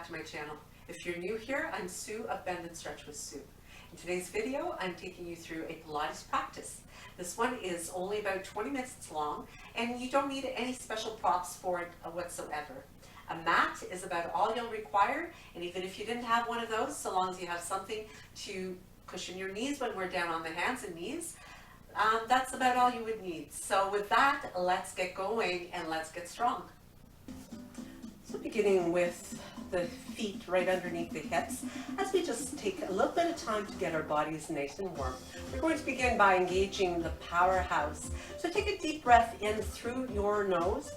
back to my channel. If you're new here, I'm Sue of Bendnstretch with Sue. In today's video, I'm taking you through a Pilates practice. This one is only about 20 minutes long, and you don't need any special props for it whatsoever. A mat is about all you'll require, and even if you didn't have one of those, so long as you have something to cushion your knees when we're down on the hands and knees, that's about all you would need. So with that, let's get going and let's get strong. So beginning with the feet right underneath the hips, as we just take a little bit of time to get our bodies nice and warm. We're going to begin by engaging the powerhouse. So take a deep breath in through your nose,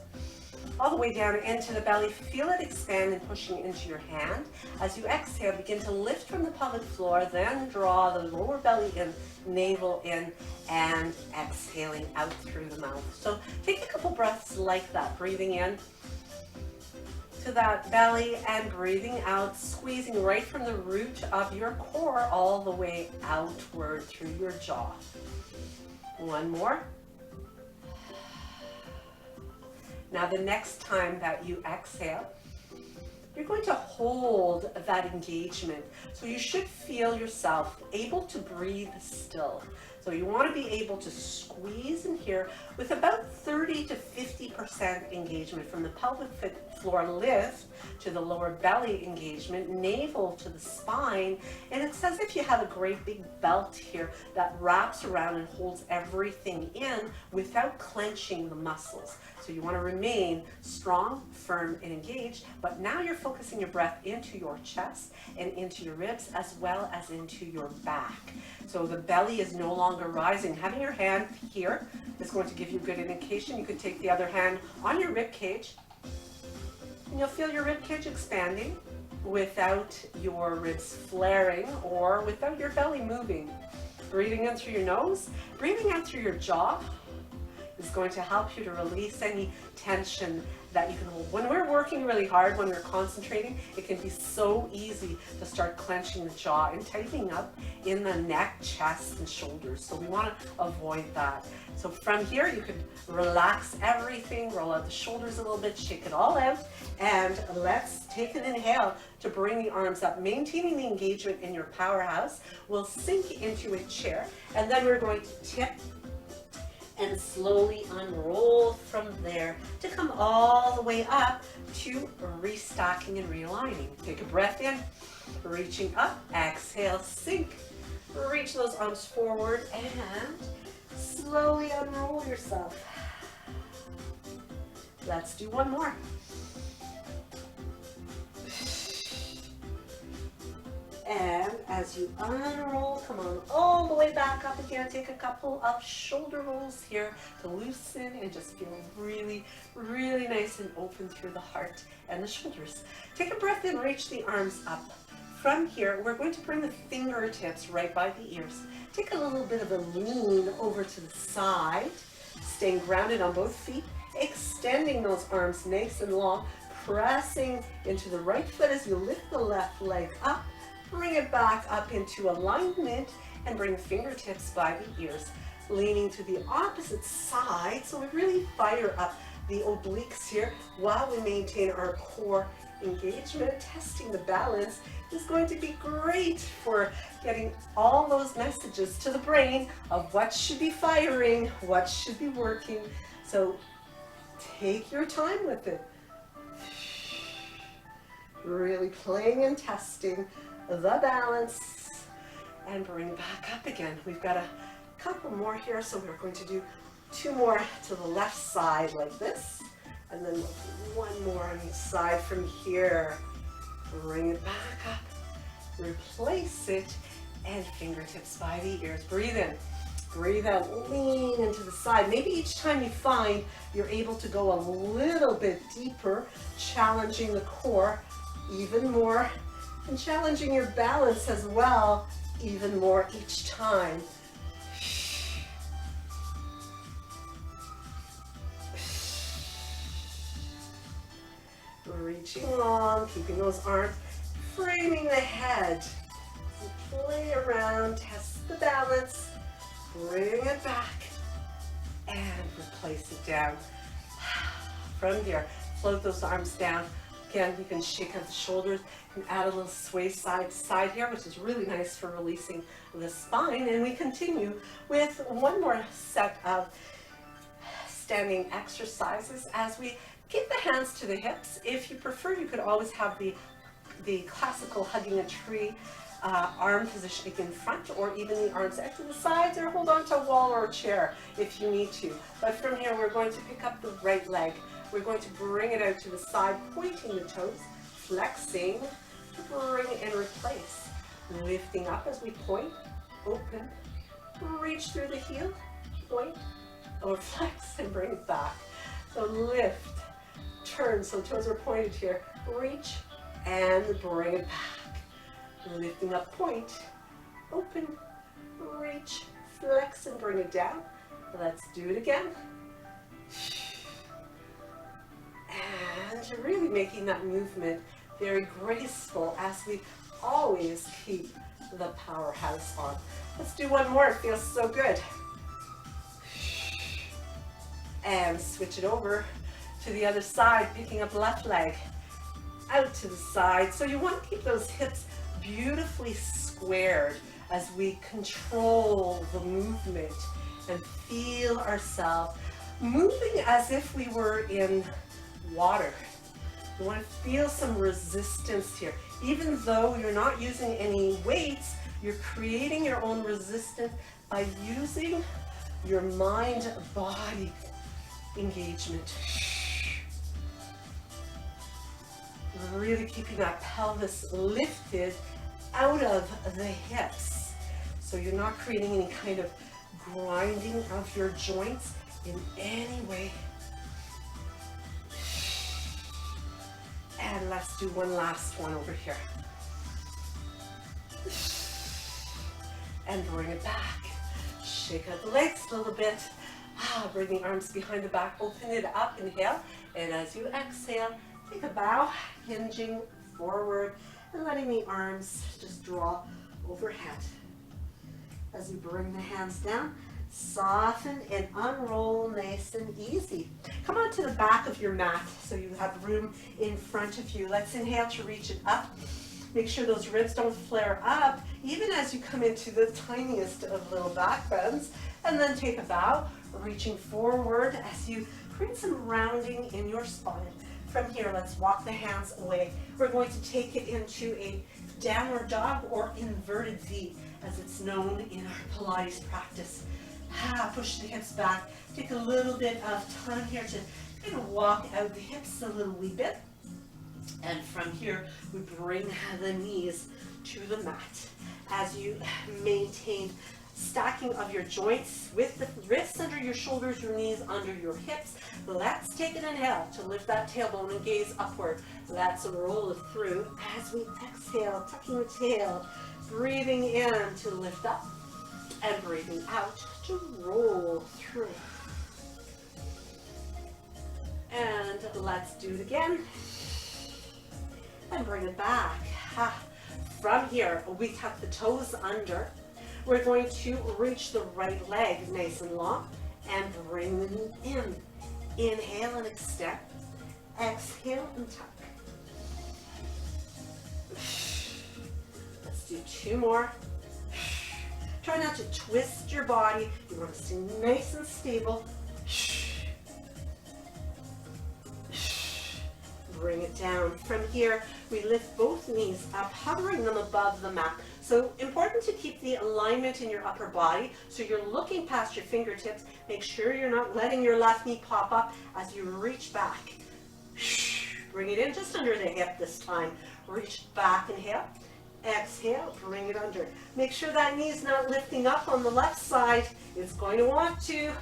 all the way down into the belly. Feel it expand and pushing into your hand. As you exhale, begin to lift from the pelvic floor, then draw the lower belly in, navel in, and exhaling out through the mouth. So take a couple breaths like that, breathing in to that belly and breathing out, squeezing right from the root of your core all the way outward through your jaw. One more. Now the next time that you exhale, you're going to hold that engagement. So you should feel yourself able to breathe still. So you want to be able to squeeze in here with about 30 to 50% engagement from the pelvic floor lift to the lower belly engagement, navel to the spine, and it's as if you have a great big belt here that wraps around and holds everything in without clenching the muscles. So you want to remain strong, firm, and engaged, but now you're focusing your breath into your chest and into your ribs as well as into your back. So the belly is no longer rising. Having your hand here is going to give you a good indication. You could take the other hand on your rib cage, and you'll feel your rib cage expanding without your ribs flaring or without your belly moving. Breathing in through your nose, breathing out through your jaw is going to help you to release any tension that you can hold. When we're working really hard, when we're concentrating, it can be so easy to start clenching the jaw and tightening up in the neck, chest, and shoulders. So we want to avoid that. So from here, you could relax everything, roll out the shoulders a little bit, shake it all out, and let's take an inhale to bring the arms up, maintaining the engagement in your powerhouse. We'll sink into a chair, and then we're going to tip and slowly unroll from there to come all the way up to restocking and realigning. Take a breath in, reaching up, exhale, sink, reach those arms forward, and slowly unroll yourself. Let's do one more. And as you unroll, come on all the way back up again. Take a couple of shoulder rolls here to loosen and just feel really, really nice and open through the heart and the shoulders. Take a breath in, reach the arms up. From here, we're going to bring the fingertips right by the ears. Take a little bit of a lean over to the side, staying grounded on both feet, extending those arms nice and long, pressing into the right foot as you lift the left leg up. Bring it back up into alignment and bring the fingertips by the ears, leaning to the opposite side. So we really fire up the obliques here while we maintain our core engagement. Testing the balance is going to be great for getting all those messages to the brain of what should be firing, what should be working. So take your time with it. Really playing and testing the balance and bring it back up again. We've got a couple more here, so we're going to do two more to the left side like this, and then one more on each side from here. Bring it back up, replace it, and fingertips by the ears. Breathe in, breathe out, lean into the side. Maybe each time you find you're able to go a little bit deeper, challenging the core even more, and challenging your balance as well, even more each time. Reaching long, keeping those arms, framing the head. Play around, test the balance, bring it back, and replace it down. From here, float those arms down. Again, you can shake out the shoulders and add a little sway side to side here, which is really nice for releasing the spine. And we continue with one more set of standing exercises as we get the hands to the hips. If you prefer, you could always have the classical hugging a tree arm positioning in front, or even the arms out to the sides, or hold on to a wall or a chair if you need to. But from here, we're going to pick up the right leg. We're going to bring it out to the side, pointing the toes, flexing, bring it and replace. Lifting up as we point, open, reach through the heel, point, or flex and bring it back. So lift, turn, so toes are pointed here, reach and bring it back. Lifting up, point, open, reach, flex and bring it down. Let's do it again. And you're really making that movement very graceful as we always keep the powerhouse on. Let's do one more, it feels so good. And switch it over to the other side, picking up left leg out to the side. So you want to keep those hips beautifully squared as we control the movement and feel ourselves moving as if we were in water. You want to feel some resistance here. Even though you're not using any weights, you're creating your own resistance by using your mind-body engagement. Really keeping that pelvis lifted out of the hips. So you're not creating any kind of grinding of your joints in any way. And let's do one last one over here. And bring it back. Shake out the legs a little bit. Bring the arms behind the back, open it up, inhale. And as you exhale, take a bow, hinging forward and letting the arms just draw overhead. As you bring the hands down, soften and unroll nice and easy. Come on to the back of your mat so you have room in front of you. Let's inhale to reach it up. Make sure those ribs don't flare up, even as you come into the tiniest of little back bends. And then take a bow, reaching forward as you create some rounding in your spine. From here, let's walk the hands away. We're going to take it into a downward dog or inverted V, as it's known in our Pilates practice. Push the hips back. Take a little bit of time here to kind of walk out the hips a little wee bit. And from here, we bring the knees to the mat as you maintain stacking of your joints with the wrists under your shoulders, your knees under your hips. Let's take an inhale to lift that tailbone and gaze upward. Let's roll it through as we exhale, tucking the tail, breathing in to lift up and breathing out to roll through. And let's do it again. And bring it back. From here, we tuck the toes under. We're going to reach the right leg nice and long and bring the knee in. Inhale and extend. Exhale and tuck. Let's do two more. Try not to twist your body. You want to stay nice and stable. Bring it down. From here, we lift both knees up, hovering them above the mat. So important to keep the alignment in your upper body. So you're looking past your fingertips. Make sure you're not letting your left knee pop up as you reach back. Bring it in just under the hip this time. Reach back, inhale. Exhale, bring it under. Make sure that knee is not lifting up on the left side. It's going to want to.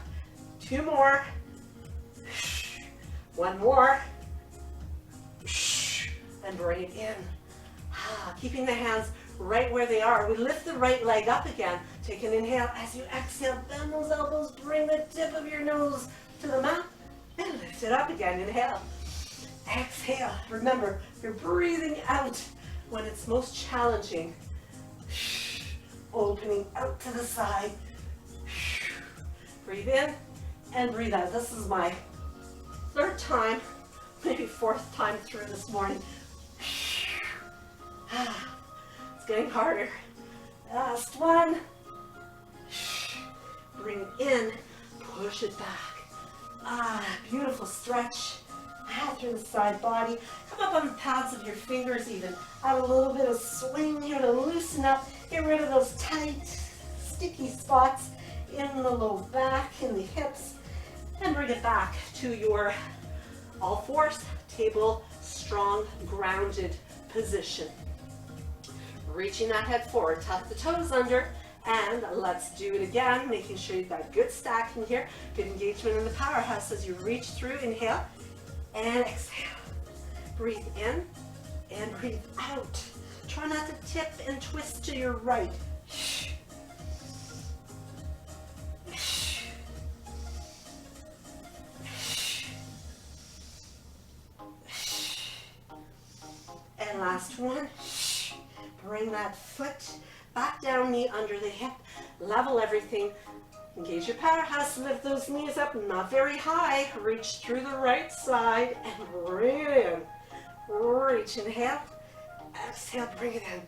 Two more. One more. And bring it in. Keeping the hands right where they are. We lift the right leg up again. Take an inhale. As you exhale, bend those elbows. Bring the tip of your nose to the mat. And lift it up again. Inhale. Exhale. Remember, you're breathing out when it's most challenging. Opening out to the side. Breathe in and breathe out. This is my third time maybe fourth time through this morning. It's getting harder. Last one. Bring it in, push it back. Beautiful stretch. Through the side body. Come up on the pads of your fingers even. Add a little bit of swing here to loosen up. Get rid of those tight, sticky spots in the low back, in the hips. And bring it back to your all fours, table, strong, grounded position. Reaching that head forward, tuck the toes under, and let's do it again, making sure you've got good stacking here, good engagement in the powerhouse as you reach through. Inhale and exhale. Breathe in and breathe out. Try not to tip and twist to your right. And last one. Bring that foot back down, knee under the hip. Level everything. Engage your powerhouse. Lift those knees up, not very high. Reach through the right side and bring it in. Reach, inhale. Exhale, bring it in.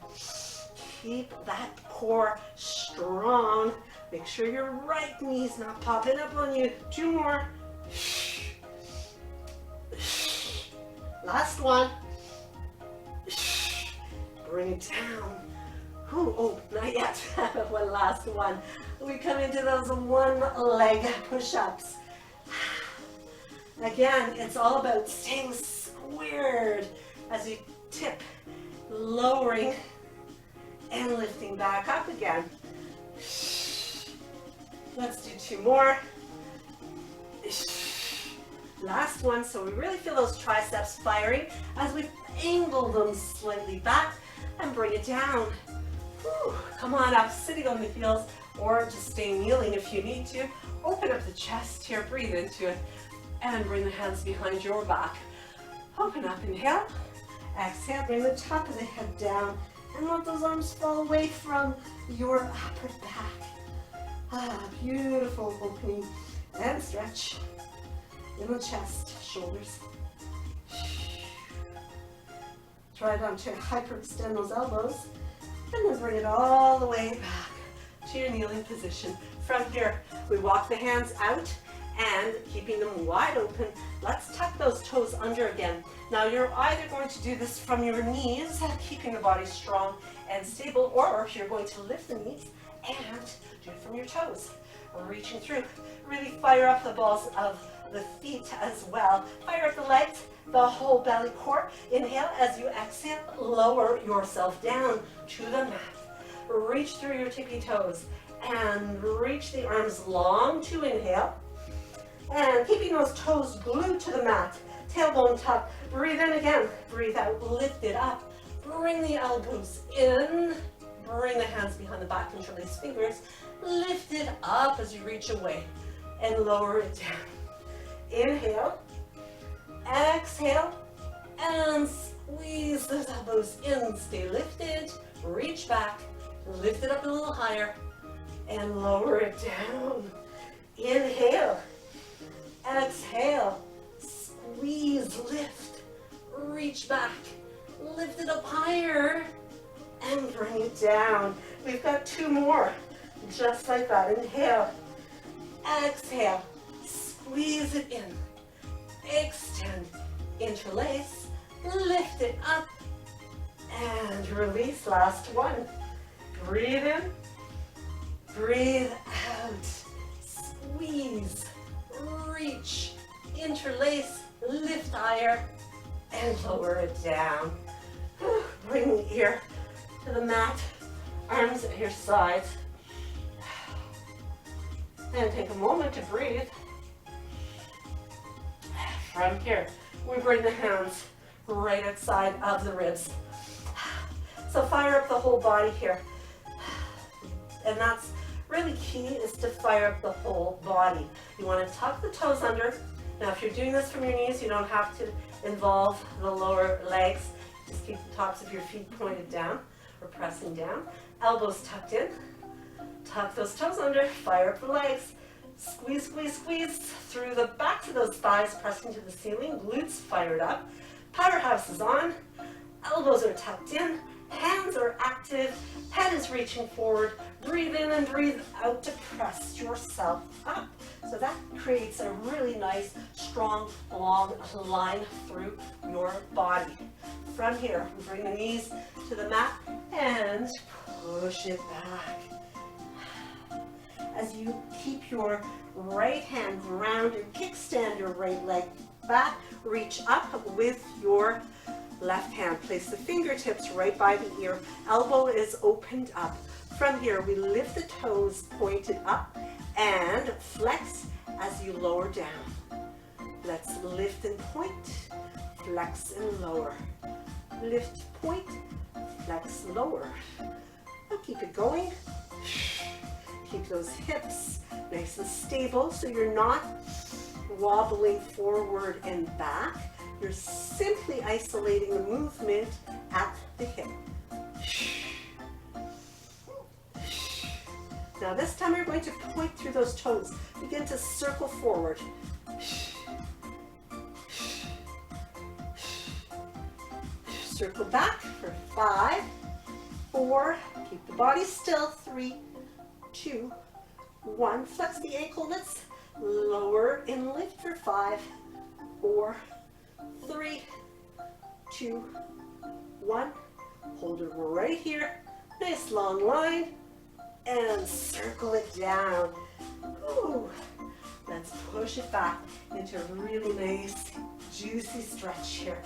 Keep that core strong. Make sure your right knee's not popping up on you. 2 more. Last one. Bring it down. Oh, not yet. One last one. We come into those one leg push-ups. Again, it's all about staying squared as you tip, lowering and lifting back up again. Let's do 2 more. Last one, so we really feel those triceps firing as we angle them slightly back and bring it down. Whew. Come on up, sitting on the heels, or just stay kneeling if you need to. Open up the chest here, breathe into it, and bring the hands behind your back. Open up, inhale. Exhale, bring the top of the head down, and let those arms fall away from your upper back. Beautiful opening, and stretch in the chest, shoulders. Try not to hyperextend those elbows, and then bring it all the way back to your kneeling position. From here, we walk the hands out and keeping them wide open, let's tuck those toes under again. Now you're either going to do this from your knees, keeping the body strong and stable, or you're going to lift the knees and do it from your toes. We're reaching through. Really fire up the balls of the feet as well. Fire up the legs, the whole belly core. Inhale as you exhale, lower yourself down to the mat. Reach through your tippy toes and reach the arms long to inhale. And keeping those toes glued to the mat, tailbone tuck. Breathe in again, breathe out, lift it up. Bring the elbows in, bring the hands behind the back, interlace fingers. Lift it up as you reach away and lower it down. Inhale, exhale, and squeeze those elbows in. Stay lifted, reach back, lift it up a little higher, and lower it down. Inhale, exhale, squeeze, lift, reach back, lift it up higher, and bring it down. We've got 2 more, just like that. Inhale, exhale, squeeze it in, extend, interlace, lift it up, and release. Last one. Breathe in, breathe out, squeeze, reach, interlace, lift higher, and lower it down. Bring the ear to the mat, arms at your sides, and take a moment to breathe. From here, we bring the hands right outside of the ribs. So fire up the whole body here. And that's really key, is to fire up the whole body. You want to tuck the toes under. Now if you're doing this from your knees, you don't have to involve the lower legs. Just keep the tops of your feet pointed down or pressing down. Elbows tucked in. Tuck those toes under, fire up the legs. Squeeze, squeeze, squeeze through the backs of those thighs, pressing to the ceiling, glutes fired up, powerhouse is on, elbows are tucked in, hands are active, head is reaching forward, breathe in and breathe out to press yourself up. So that creates a really nice, strong, long line through your body. From here, we bring the knees to the mat and push it back. As you keep your right hand grounded, kickstand your right leg back, reach up with your left hand. Place the fingertips right by the ear. Elbow is opened up. From here, we lift the toes pointed up and flex as you lower down. Let's lift and point, flex and lower. Lift, point, flex, lower. Now keep it going. Keep those hips nice and stable so you're not wobbling forward and back. You're simply isolating the movement at the hip. Now this time you're going to point through those toes. Begin to circle forward. Circle back for 5, 4, keep the body still, 3, 2, 1. Flex the anklets, lower and lift for 5, 4, 3, 2, 1. Hold it right here. Nice long line. And circle it down. Ooh. Let's push it back into a really nice, juicy stretch here.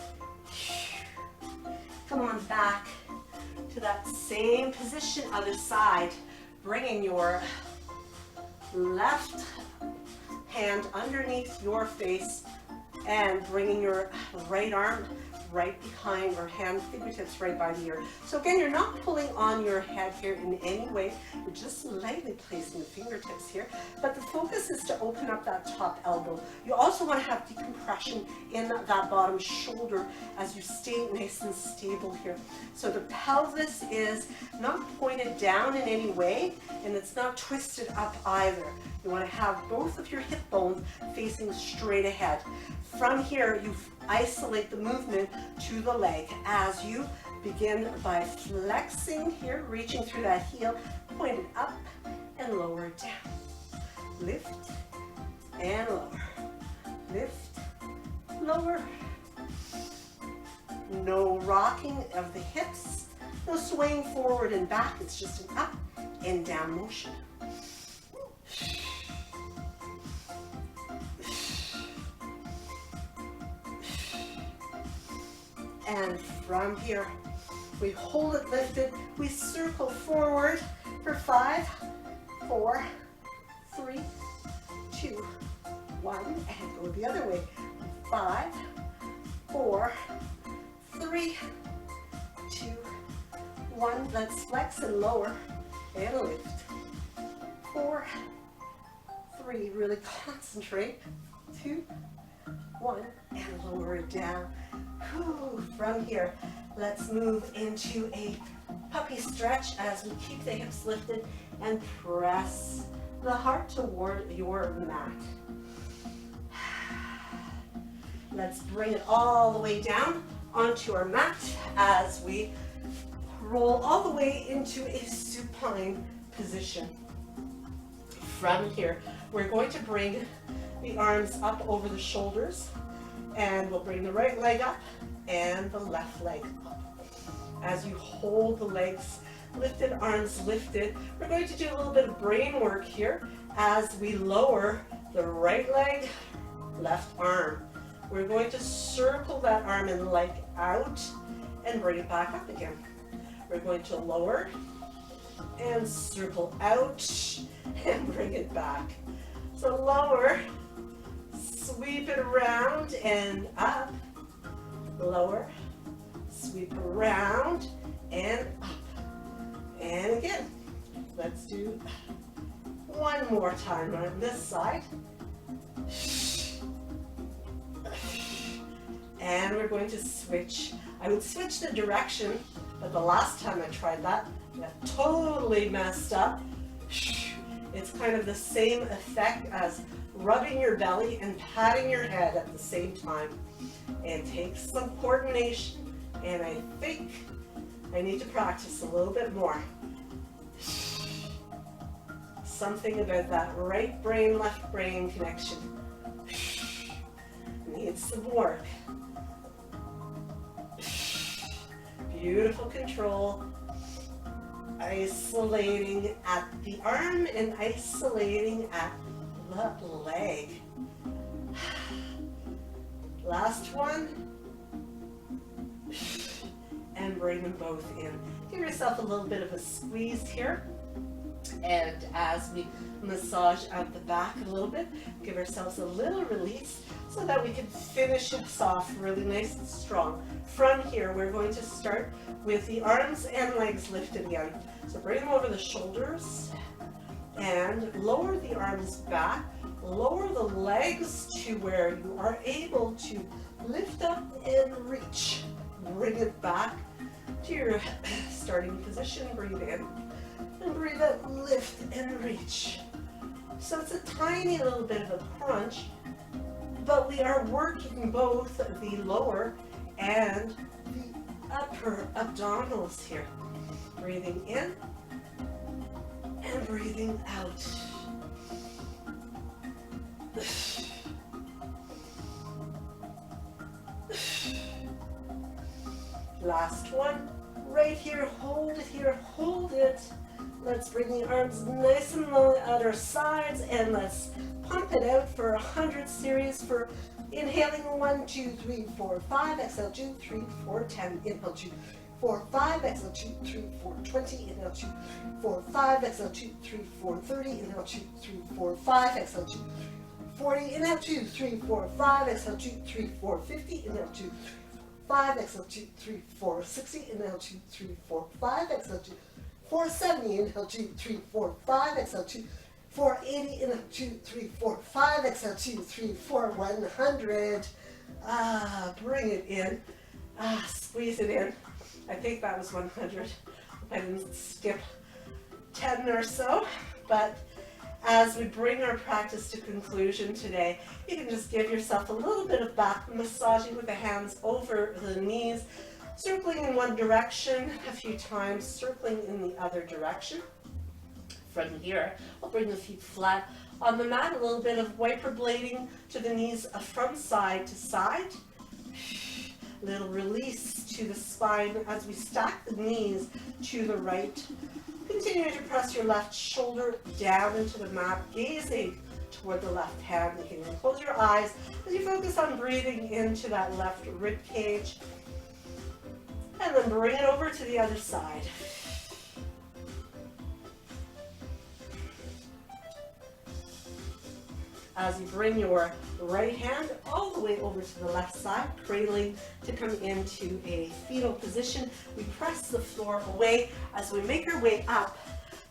Come on back to that same position, other side. Bringing your left hand underneath your face and bringing your right arm right behind, or hand fingertips right by the ear. So again, you're not pulling on your head here in any way. You're just lightly placing the fingertips here. But the focus is to open up that top elbow. You also want to have decompression in that bottom shoulder as you stay nice and stable here. So the pelvis is not pointed down in any way, and it's not twisted up either. You want to have both of your hip bones facing straight ahead. From here, you isolate the movement to the leg as you begin by flexing here, reaching through that heel, point it up and lower it down. Lift and lower. Lift, lower. No rocking of the hips, no swaying forward and back. It's just an up and down motion. And from here, we hold it lifted, we circle forward for 5, 4, 3, 2, 1, and go the other way. 5, 4, 3, 2, 1. Let's flex and lower and lift. 4, 3, really concentrate. 2, 1, and lower it down. Whew. From here, let's move into a puppy stretch as we keep the hips lifted and press the heart toward your mat. Let's bring it all the way down onto our mat as we roll all the way into a supine position. From here, we're going to bring the arms up over the shoulders, and we'll bring the right leg up and the left leg up. As you hold the legs lifted, arms lifted, we're going to do a little bit of brain work here as we lower the right leg, left arm. We're going to circle that arm and leg out and bring it back up again. We're going to lower and circle out and bring it back. So lower, sweep it around and up, lower, sweep around and up. And again, let's do one more time on this side. And we're going to switch. I would switch the direction, but the last time I tried that, I got totally messed up. It's kind of the same effect as rubbing your belly and patting your head at the same time. It takes some coordination, and I think I need to practice a little bit more. Something about that right brain, left brain connection needs some work. Beautiful control. Isolating at the arm and isolating at the leg. Last one. And bring them both in. Give yourself a little bit of a squeeze here. And as we massage out the back a little bit, give ourselves a little release so that we can finish this off really nice and strong. From here, we're going to start with the arms and legs lifted again. So bring them over the shoulders and lower the arms back. Lower the legs to where you are able to lift up and reach. Bring it back to your starting position. Breathe in and breathe out, lift and reach. So it's a tiny little bit of a crunch, but we are working both the lower and the upper abdominals here. Breathing in and breathing out. Last one, right here, hold it here, hold it. Let's bring the arms nice and long at our sides, and let's pump it out for 100 series for inhaling 1, 2, 3, 4, 5, exhale 2, 3, 4, 10, inhale 2, 4, 5, exhale 2, 3, 4, 20, inhale 2, 4, 5, exhale 2, 3, 4, 30, inhale 2, 3, 4, 5, exhale 2, 40, inhale 2, 3, 4, 5, exhale 2, 3, 4, 50, inhale 2, 5, exhale 2, 3, 4, 60, inhale 2, 3, 4, 5, exhale 2, 470, inhale 2, 3, 4, 5, exhale 2, 480, inhale 2, 3, 4, 5, exhale 2, 3, 4, 100. Bring it in. Squeeze it in. I think that was 100. I didn't skip 10 or so, but as we bring our practice to conclusion today, you can just give yourself a little bit of back massaging with the hands over the knees, circling in one direction a few times, circling in the other direction. From here, I'll bring the feet flat on the mat, a little bit of wiper blading to the knees from side to side. Little release to the spine as we stack the knees to the right. Continue to press your left shoulder down into the mat, gazing toward the left hand. You can close your eyes as you focus on breathing into that left rib cage. And then bring it over to the other side. As you bring your right hand all the way over to the left side, cradling to come into a fetal position, we press the floor away as we make our way up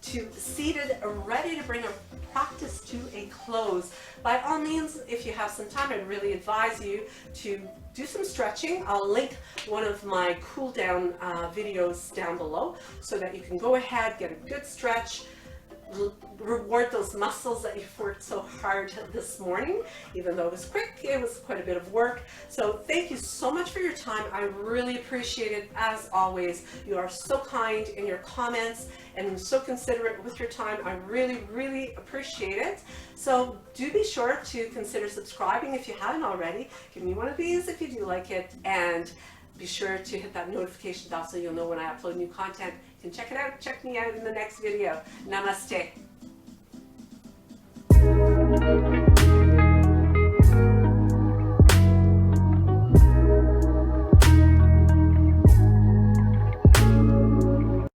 to seated, ready to bring our practice to a close. By all means, if you have some time, I'd really advise you to do some stretching. I'll link one of my cool down videos down below so that you can go ahead, get a good stretch, reward those muscles that you've worked so hard this morning. Even though it was quick, it was quite a bit of work. So thank you so much for your time. I really appreciate it. As always, you are so kind in your comments and so considerate with your time. I really, really appreciate it. So do be sure to consider subscribing if you haven't already. Give me one of these if you do like it, and be sure to hit that notification bell so you'll know when I upload new content. You can check it out, check me out in the next video. Namaste.